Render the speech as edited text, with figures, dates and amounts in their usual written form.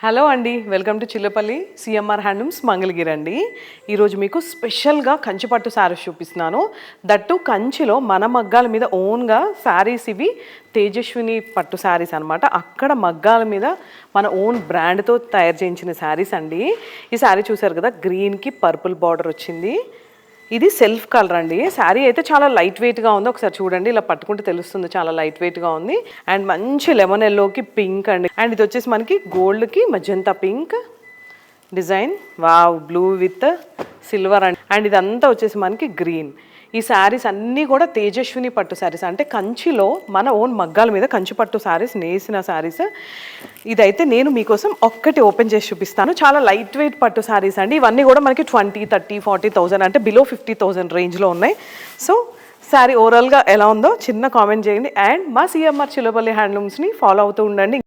Hello అండి, welcome to Chillapalli CMR handlooms Mangalagiri అండి. ఈరోజు మీకు స్పెషల్గా కంచి పట్టు శారీస్ చూపిస్తున్నాను. దట్టు కంచిలో మన మగ్గాల మీద ఓన్గా శారీస్, ఇవి తేజస్విని పట్టు శారీస్ అనమాట. అక్కడ మగ్గాల మీద మన ఓన్ బ్రాండ్తో తయారు చేయించిన శారీస్ అండి. ఈ శారీ చూసారు కదా, గ్రీన్కి పర్పుల్ బార్డర్ వచ్చింది. ఇది సెల్ఫ్ కలర్ అండి. శారీ అయితే చాలా లైట్ వెయిట్గా ఉంది. ఒకసారి చూడండి, ఇలా పట్టుకుంటే తెలుస్తుంది, చాలా లైట్ వెయిట్గా ఉంది. అండ్ మంచి లెమన్ ఎల్లోకి పింక్ అండి. అండ్ ఇది వచ్చేసి మనకి గోల్డ్కి magenta pink design, wow, blue with silver అండి. అండ్ ఇదంతా వచ్చేసి మనకి గ్రీన్. ఈ శారీస్ అన్నీ కూడా తేజస్విని పట్టు శారీస్, అంటే కంచిలో మన ఓన్ మగ్గాల మీద కంచి పట్టు శారీస్ నేసిన శారీస్. ఇదైతే నేను మీకోసం ఒక్కటి ఓపెన్ చేసి చూపిస్తాను. చాలా లైట్ వెయిట్ పట్టు శారీస్ అండి. ఇవన్నీ కూడా మనకి 20, 30, 40,000 అంటే బిలో 50,000 రేంజ్లో ఉన్నాయి. సో శారీ ఓవరాల్గా ఎలా ఉందో చిన్న కామెంట్ చేయండి. అండ్ మా సిఎంఆర్ చిల్లపల్లి హ్యాండ్లూమ్స్ని ఫాలో అవుతూ ఉండండి.